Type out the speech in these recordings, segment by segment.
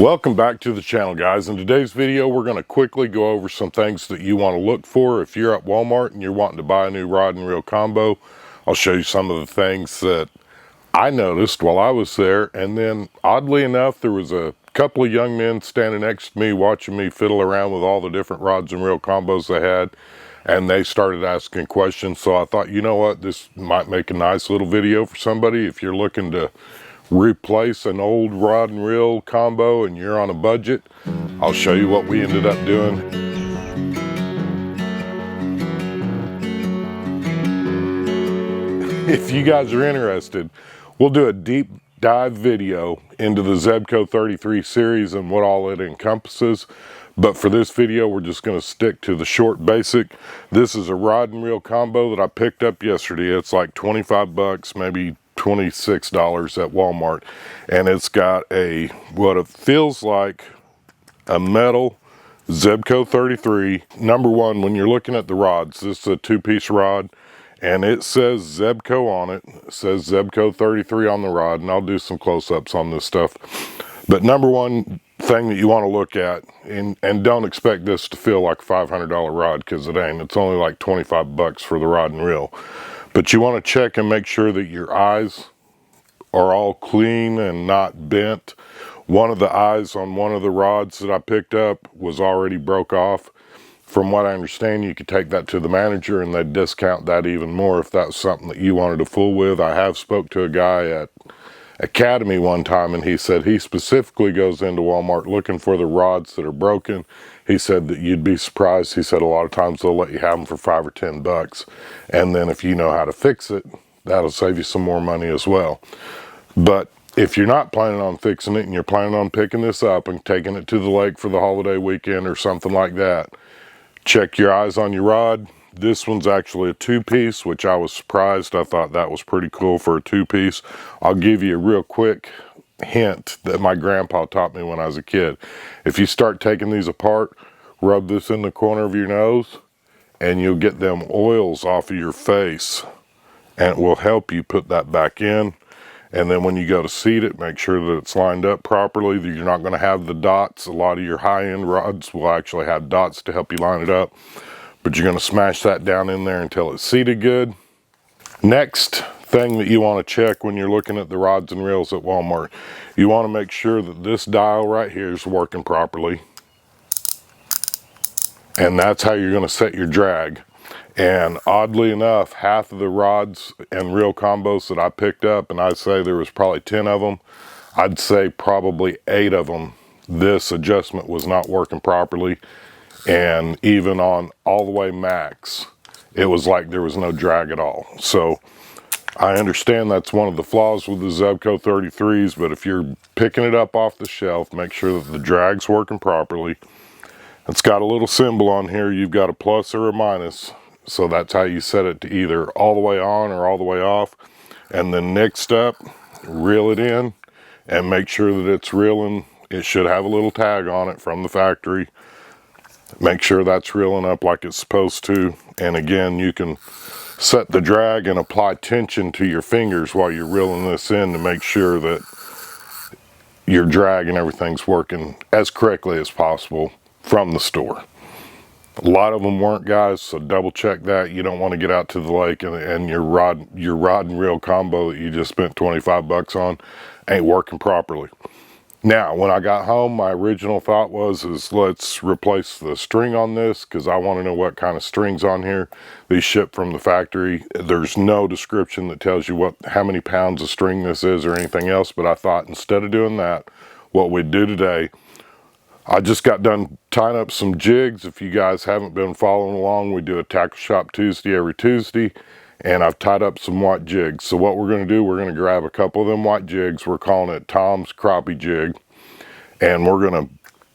Welcome back to the channel, guys. In today's video, we're going to quickly go over some things that you want to look for if you're at Walmart and you're wanting to buy a new rod and reel combo. I'll show you some of the things that I noticed while I was there, and then oddly enough, there was a couple of young men standing next to me watching me fiddle around with all the different rods and reel combos they had, and they started asking questions. So I thought, you know what, this might make a nice little video for somebody if you're looking to replace an old rod and reel combo and you're on a budget. I'll show you what we ended up doing. If you guys are interested, we'll do a deep dive video into the zrbco 33 series and what all it encompasses. But for this video, we're just going to stick to the short basic. This is a rod and reel combo that I picked up yesterday. It's like 25 bucks, maybe $26 at Walmart, and it's got a what it feels like a metal zrbco 33. Number one, when you're looking at the rods, this is a two-piece rod and it says zrbco on it. It says zrbco 33 on the rod, and I'll do some close-ups on this stuff. But number one thing that you want to look at, and don't expect this to feel like a $500 rod, because it ain't. It's only like 25 bucks for the rod and reel. But you want to check and make sure that your eyes are all clean and not bent. One of the eyes on one of the rods that I picked up was already broke off. From what I understand, you could take that to the manager and they'd discount that even more if that's something that you wanted to fool with. I have spoke to a guy at Academy one time, and he said he specifically goes into Walmart looking for the rods that are broken. He said that you'd be surprised. He said a lot of times they'll let you have them for 5 or 10 bucks. And then if you know how to fix it, that'll save you some more money as well. But if you're not planning on fixing it and you're planning on picking this up and taking it to the lake for the holiday weekend or something like that, check your eyes on your rod. This one's actually a two-piece, which I was surprised. I thought that was pretty cool for a two-piece. I'll give you a real quick hint that my grandpa taught me when I was a kid. If you start taking these apart, rub this in the corner of your nose and you'll get them oils off of your face, and it will help you put that back in. And then when you go to seat it, make sure that it's lined up properly, that you're not going to have the dots. A lot of your high-end rods will actually have dots to help you line it up. But you're going to smash that down in there until it's seated good. Next thing that you want to check when you're looking at the rods and reels at Walmart, you want to make sure that this dial right here is working properly. And that's how you're going to set your drag. And oddly enough, half of the rods and reel combos that I picked up, and I'd say there was probably 10 of them, I'd say probably 8 of them, this adjustment was not working properly. And even on all the way max, it was like there was no drag at all. So I understand that's one of the flaws with the zrbco 33s, but if you're picking it up off the shelf, make sure that the drag's working properly. It's got a little symbol on here. You've got a plus or a minus. So that's how you set it to either all the way on or all the way off. And then next up, reel it in and make sure that it's reeling. It should have a little tag on it from the factory. Make sure that's reeling up like it's supposed to. And again, you can set the drag and apply tension to your fingers while you're reeling this in to make sure that your drag and everything's working as correctly as possible from the store. A lot of them weren't, guys, so double check that. You don't want to get out to the lake and your rod and reel combo that you just spent 25 bucks on ain't working properly. Now, when I got home, my original thought was let's replace the string on this, because I want to know what kind of string's on here. These ship from the factory. There's no description that tells you how many pounds of string this is or anything else, but I thought instead of doing that, what we'd do today, I just got done tying up some jigs. If you guys haven't been following along, we do a Tackle Shop Tuesday every Tuesday, and I've tied up some white jigs. So what we're going to do, we're going to grab a couple of them white jigs. We're calling it Tom's Crappie Jig, and we're going to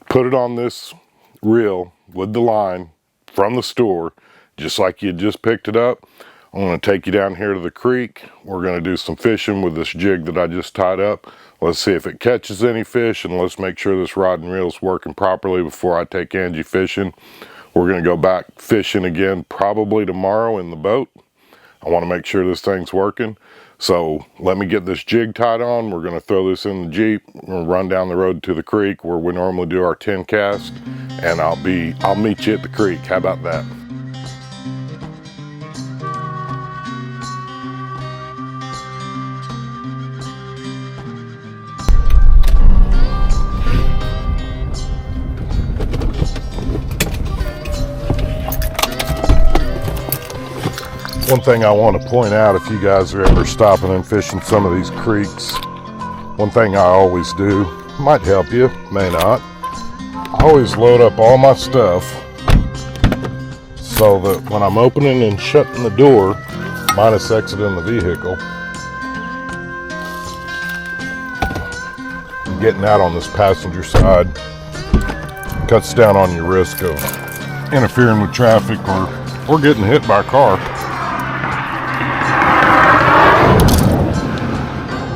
put it on this reel with the line from the store, just like you just picked it up. I'm going to take you down here to the creek. We're going to do some fishing with this jig that I just tied up. Let's see if it catches any fish, and let's make sure this rod and reel is working properly before I take Angie fishing. We're going to go back fishing again probably tomorrow in the boat. I want to make sure this thing's working. So let me get this jig tied on. We're gonna throw this in the Jeep. We're gonna run down the road to the creek where we normally do our 10 cast, and I'll meet you at the creek. How about that? One thing I want to point out, if you guys are ever stopping and fishing some of these creeks, one thing I always do, might help you, may not, I always load up all my stuff so that when I'm opening and shutting the door, minus exiting the vehicle, and getting out on this passenger side, cuts down on your risk of interfering with traffic or getting hit by a car.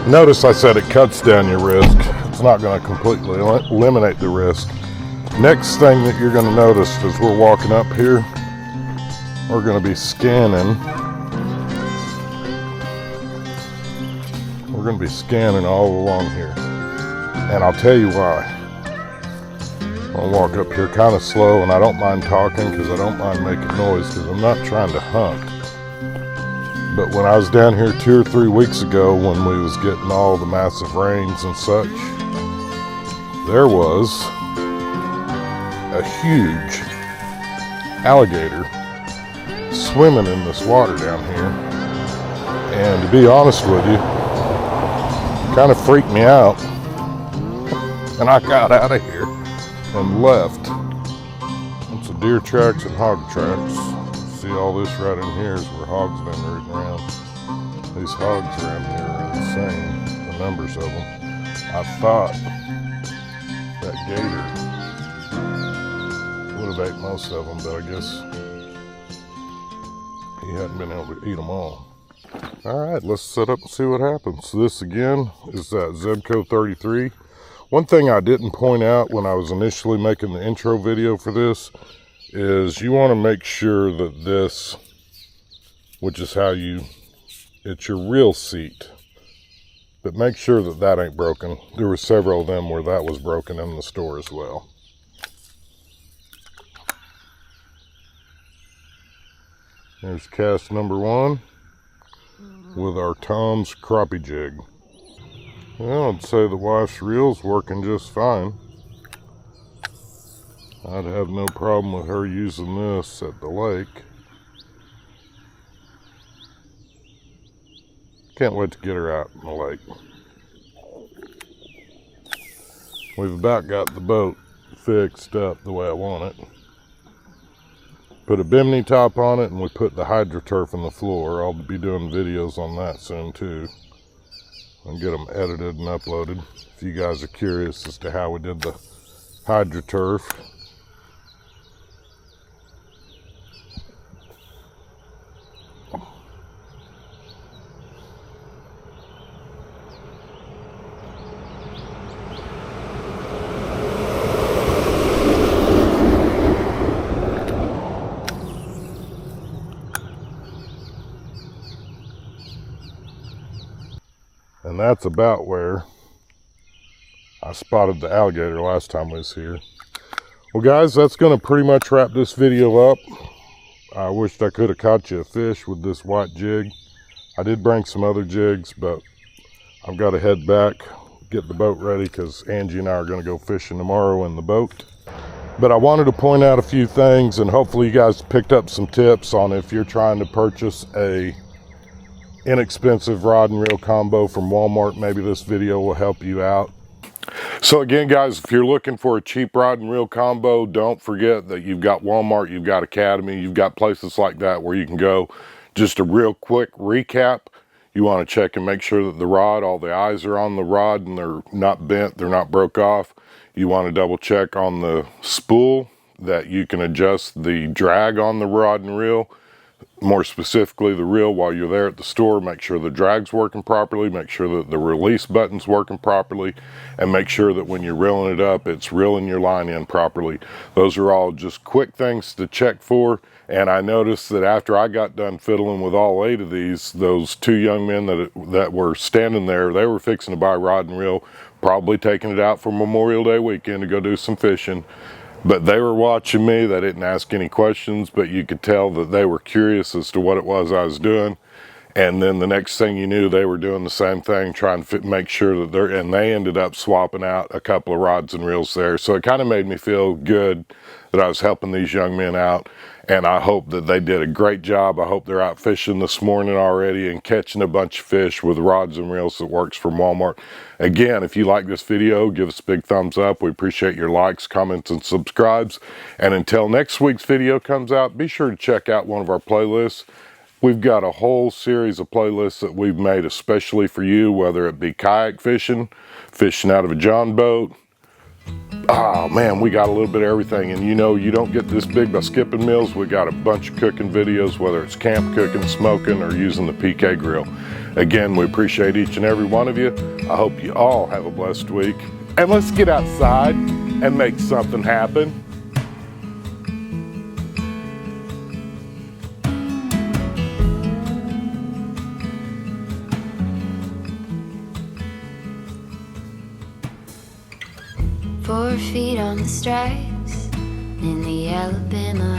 Notice I said it cuts down your risk. It's not going to completely eliminate the risk. Next thing that you're going to notice as we're walking up here, we're going to be scanning. We're going to be scanning all along here. And I'll tell you why. I'm going to walk up here kind of slow, and I don't mind talking because I don't mind making noise because I'm not trying to hunt. But when I was down here 2 or 3 weeks ago when we was getting all the massive rains and such, there was a huge alligator swimming in this water down here. And to be honest with you, it kind of freaked me out. And I got out of here and left. It's a deer tracks and hog tracks. See all this right in here is where hogs been rooting around. These hogs around here are insane, the numbers of them. I thought that gator would have ate most of them, but I guess he hadn't been able to eat them all. All right, let's set up and see what happens. So this again is that zrbco 33. One thing I didn't point out when I was initially making the intro video for this is you want to make sure that this, which is how it's your real seat, but make sure that that ain't broken. There were several of them where that was broken in the store as well. There's cast number 1 with our Tom's crappie jig. Well, I'd say the wife's reel's working just fine. I'd have no problem with her using this at the lake. Can't wait to get her out in the lake. We've about got the boat fixed up the way I want it. Put a bimini top on it and we put the hydroturf in the floor. I'll be doing videos on that soon too. And get them edited and uploaded. If you guys are curious as to how we did the hydroturf. And that's about where I spotted the alligator last time I was here. Well guys, that's going to pretty much wrap this video up. I wished I could have caught you a fish with this white jig. I did bring some other jigs, but I've got to head back, get the boat ready because Angie and I are going to go fishing tomorrow in the boat. But I wanted to point out a few things, and hopefully you guys picked up some tips on if you're trying to purchase a inexpensive rod and reel combo from Walmart. Maybe this video will help you out. So again guys, if you're looking for a cheap rod and reel combo, don't forget that you've got Walmart, you've got Academy, you've got places like that where you can go. Just a real quick recap, you want to check and make sure that the rod, all the eyes are on the rod and they're not bent, they're not broke off. You want to double check on the spool that you can adjust the drag on the rod and reel. more specifically the reel while you're there at the store. Make sure the drag's working properly, make sure that the release button's working properly, and make sure that when you're reeling it up, it's reeling your line in properly. Those are all just quick things to check for. And I noticed that after I got done fiddling with all 8 of these, those 2 young men that were standing there, they were fixing to buy rod and reel, probably taking it out for Memorial Day weekend to go do some fishing. But they were watching me. They didn't ask any questions, but you could tell that they were curious as to what it was I was doing. And then the next thing you knew, they were doing the same thing, trying to make sure that and they ended up swapping out a couple of rods and reels there. So it kind of made me feel good that I was helping these young men out. And I hope that they did a great job. I hope they're out fishing this morning already and catching a bunch of fish with rods and reels that works from Walmart. Again, if you like this video, give us a big thumbs up. We appreciate your likes, comments, and subscribes. And until next week's video comes out, be sure to check out one of our playlists. We've got a whole series of playlists that we've made especially for you, whether it be kayak fishing, fishing out of a John boat. Oh man, we got a little bit of everything. And you know, you don't get this big by skipping meals. We got a bunch of cooking videos, whether it's camp cooking, smoking, or using the PK grill. Again, we appreciate each and every one of you. I hope you all have a blessed week. And let's get outside and make something happen. "4 feet on the stripes in the Alabama